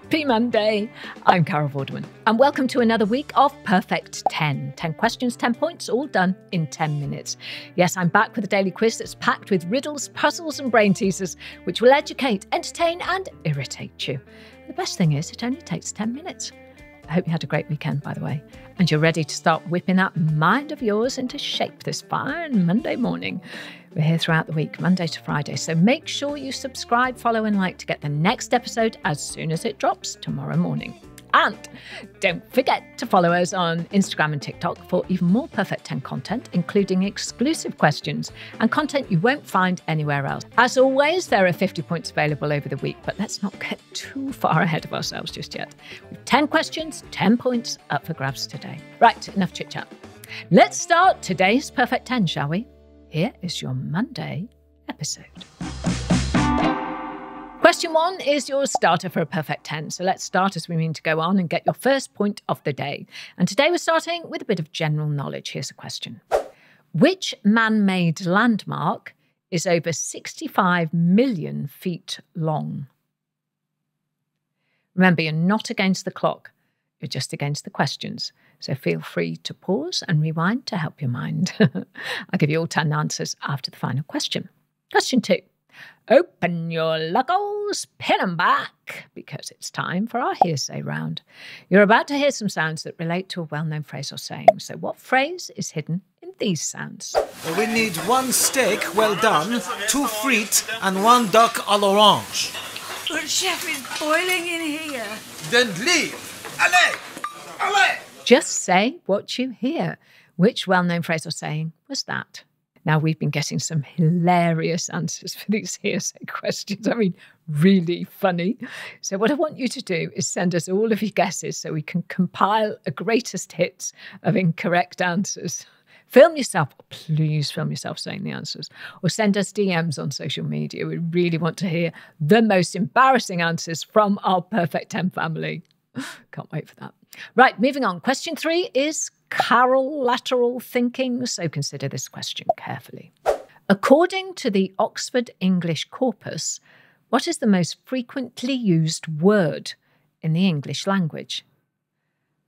Happy Monday. I'm Carol Vorderman, and welcome to another week of Perfect 10. 10 questions, 10 points, all done in 10 minutes. Yes, I'm back with a daily quiz that's packed with riddles, puzzles and brain teasers, which will educate, entertain and irritate you. The best thing is it only takes 10 minutes. I hope you had a great weekend, by the way, and you're ready to start whipping that mind of yours into shape this fine Monday morning. We're here throughout the week, Monday to Friday, so make sure you subscribe, follow and like to get the next episode as soon as it drops tomorrow morning. And don't forget to follow us on Instagram and TikTok for even more Perfect 10 content, including exclusive questions and content you won't find anywhere else. As always, there are 50 points available over the week, but let's not get too far ahead of ourselves just yet. With 10 questions, 10 points up for grabs today. Right, enough chit-chat. Let's start today's Perfect 10, shall we? Here is your Monday episode. Question 1 is your starter for a Perfect 10. So let's start as we mean to go on and get your first point of the day. And today we're starting with a bit of general knowledge. Here's a question. Which man-made landmark is over 65 million feet long? Remember, you're not against the clock. You're just against the questions. So feel free to pause and rewind to help your mind. I'll give you all 10 answers after the final question. Question 2. Open your luggles, pin them back, because it's time for our hearsay round. You're about to hear some sounds that relate to a well-known phrase or saying. So what phrase is hidden in these sounds? We need 1 steak well done, 2 frites and 1 duck à l'orange. But chef, it's boiling in here. Then leave. Allez! Allez! Just say what you hear. Which well-known phrase or saying was that? Now, we've been getting some hilarious answers for these hearsay questions. I mean, really funny. So what I want you to do is send us all of your guesses so we can compile a greatest hits of incorrect answers. Film yourself, please film yourself saying the answers, or send us DMs on social media. We really want to hear the most embarrassing answers from our Perfect 10 family. Can't wait for that. Right, moving on. Question 3 is Carol lateral thinking, so consider this question carefully. According to the Oxford English Corpus, what is the most frequently used word in the English language?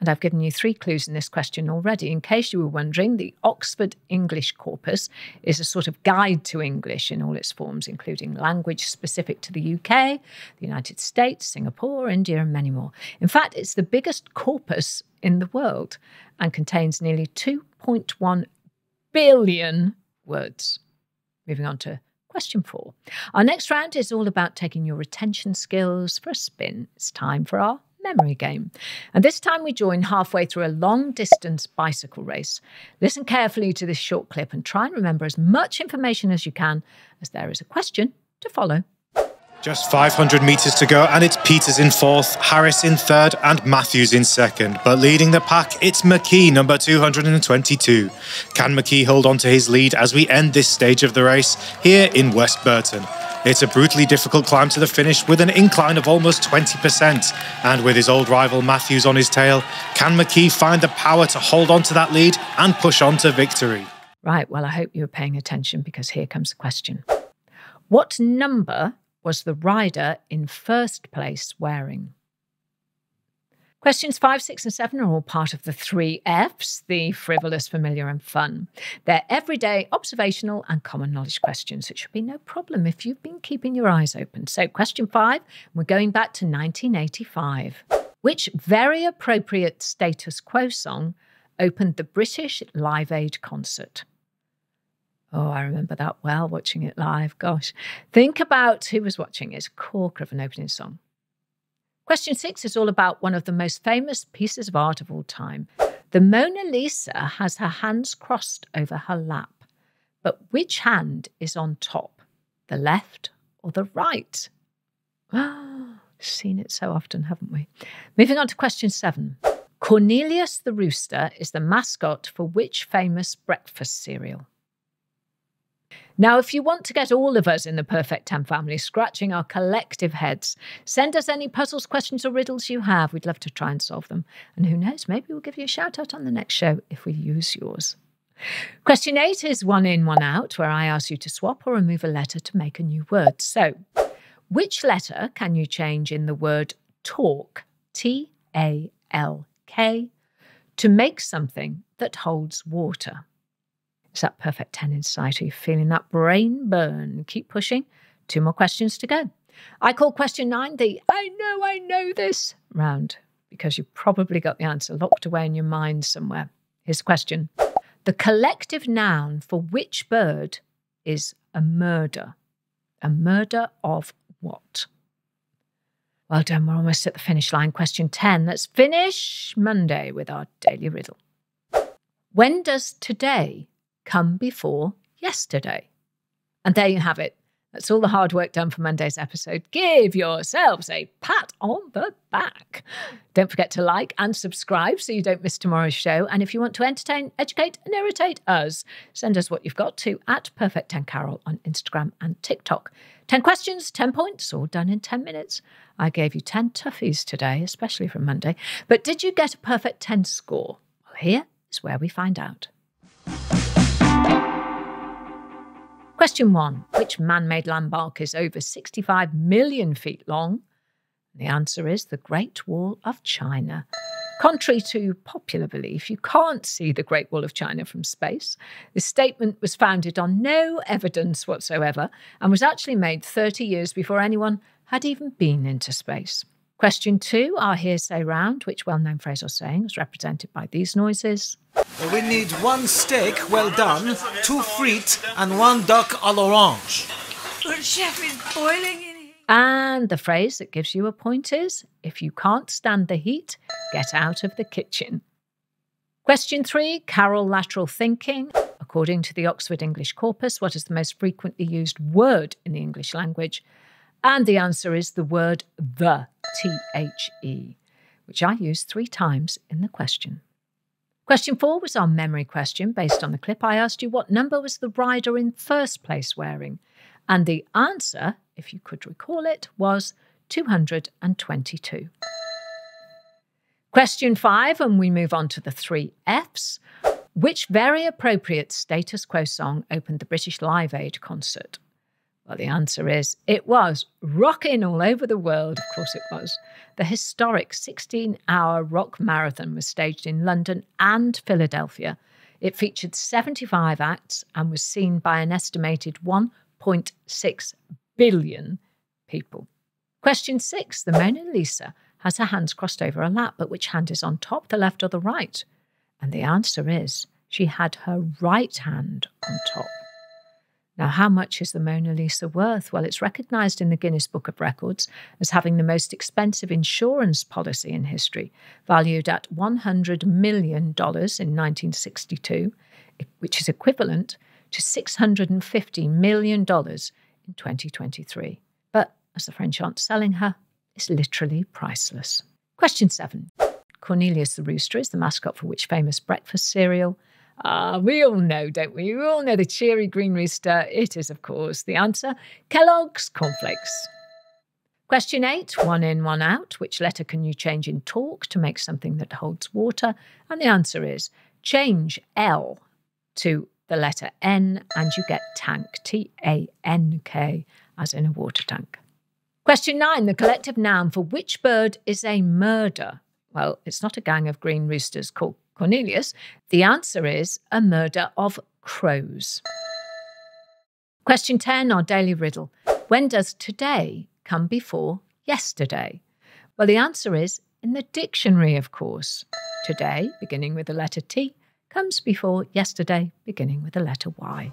And I've given you 3 clues in this question already. In case you were wondering, the Oxford English Corpus is a sort of guide to English in all its forms, including language specific to the UK, the United States, Singapore, India, and many more. In fact, it's the biggest corpus in the world and contains nearly 2.1 billion words. Moving on to question 4. Our next round is all about taking your retention skills for a spin. It's time for our memory game. And this time we join halfway through a long-distance bicycle race. Listen carefully to this short clip and try and remember as much information as you can, as there is a question to follow. Just 500 metres to go, and it's Peters in 4th, Harris in 3rd and Matthews in 2nd. But leading the pack, it's McKee, number 222. Can McKee hold on to his lead as we end this stage of the race here in West Burton? It's a brutally difficult climb to the finish with an incline of almost 20%. And with his old rival Matthews on his tail, can McKee find the power to hold on to that lead and push on to victory? Right, well, I hope you were paying attention because here comes the question. What number was the rider in first place wearing? Questions 5, 6 and 7 are all part of the 3 Fs, the frivolous, familiar and fun. They're everyday, observational and common knowledge questions. It should be no problem if you've been keeping your eyes open. So question 5, we're going back to 1985. Which very appropriate status quo song opened the British Live Aid concert? Oh, I remember that well, watching it live. Gosh, think about who was watching. It's a corker of an opening song. Question 6 is all about one of the most famous pieces of art of all time. The Mona Lisa has her hands crossed over her lap. But which hand is on top? The left or the right? Seen it so often, haven't we? Moving on to question 7. Cornelius the Rooster is the mascot for which famous breakfast cereal? Now, if you want to get all of us in the Perfect 10 family scratching our collective heads, send us any puzzles, questions or riddles you have. We'd love to try and solve them. And who knows, maybe we'll give you a shout out on the next show if we use yours. Question 8 is 1 in, 1 out, where I ask you to swap or remove a letter to make a new word. So, which letter can you change in the word talk, T-A-L-K, to make something that holds water. Is that perfect 10 in sight? Are you feeling that brain burn? Keep pushing. 2 more questions to go. I call question 9 the I know this round, because you've probably got the answer locked away in your mind somewhere. Here's the question. The collective noun for which bird is a murder? A murder of what? Well done, we're almost at the finish line. Question 10. Let's finish Monday with our daily riddle. When does today come before yesterday? And there you have it. That's all the hard work done for Monday's episode. Give yourselves a pat on the back. Don't forget to like and subscribe so you don't miss tomorrow's show. And if you want to entertain, educate and irritate us, send us what you've got to @Perfect10Carol on Instagram and TikTok. 10 questions, 10 points, all done in 10 minutes. I gave you 10 toughies today, especially from Monday. But did you get a perfect 10 score? Well, here is where we find out. Question 1. Which man-made landmark is over 65 million feet long? The answer is the Great Wall of China. Contrary to popular belief, you can't see the Great Wall of China from space. This statement was founded on no evidence whatsoever and was actually made 30 years before anyone had even been into space. Question 2, our hearsay round, which well-known phrase or saying is represented by these noises. We need 1 steak well done, 2 frites, and 1 duck à l'orange. But chef is boiling in here. And the phrase that gives you a point is, if you can't stand the heat, get out of the kitchen. Question 3, Carol lateral thinking. According to the Oxford English Corpus, what is the most frequently used word in the English language? And the answer is the word the, T-H-E, which I used 3 times in the question. Question 4 was our memory question. Based on the clip, I asked you what number was the rider in first place wearing? And the answer, if you could recall it, was 222. Question 5, and we move on to the 3 Fs. Which very appropriate status quo song opened the British Live Aid concert? Well, the answer is, it was Rockin' All Over the World. Of course it was. The historic 16-hour rock marathon was staged in London and Philadelphia. It featured 75 acts and was seen by an estimated 1.6 billion people. Question 6. The Mona Lisa has her hands crossed over her lap, but which hand is on top, the left or the right? And the answer is, she had her right hand on top. Now, how much is the Mona Lisa worth? Well, it's recognised in the Guinness Book of Records as having the most expensive insurance policy in history, valued at $100 million in 1962, which is equivalent to $650 million in 2023. But, as the French aren't selling her, it's literally priceless. Question 7. Cornelius the rooster is the mascot for which famous breakfast cereal? We all know, don't we? We all know the cheery green rooster. It is, of course, the answer, Kellogg's Cornflakes. Question 8, 1 in, 1 out. Which letter can you change in talk to make something that holds water? And the answer is, change L to the letter N and you get tank, T-A-N-K, as in a water tank. Question 9, the collective noun for which bird is a murder? Well, it's not a gang of green roosters called Cornelius. The answer is a murder of crows. Question 10, our daily riddle. When does today come before yesterday? Well, the answer is in the dictionary, of course. Today, beginning with the letter T, comes before yesterday, beginning with the letter Y.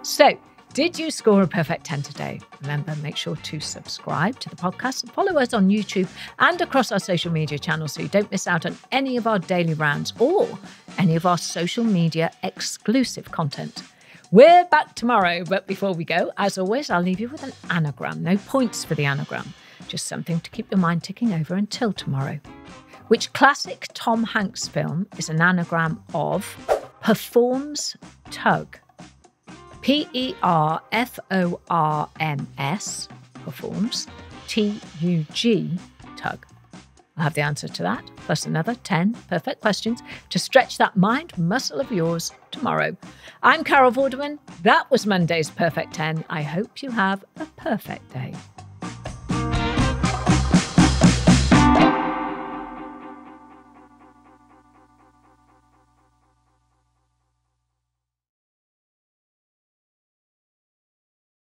So, did you score a perfect 10 today? Remember, make sure to subscribe to the podcast and follow us on YouTube and across our social media channels so you don't miss out on any of our daily rounds or any of our social media exclusive content. We're back tomorrow, but before we go, as always, I'll leave you with an anagram. No points for the anagram, just something to keep your mind ticking over until tomorrow. Which classic Tom Hanks film is an anagram of performs tug? P-E-R-F-O-R-M-S, performs, T-U-G, tug. I'll have the answer to that, plus another 10 perfect questions to stretch that mind muscle of yours tomorrow. I'm Carol Vorderman. That was Monday's Perfect 10. I hope you have a perfect day.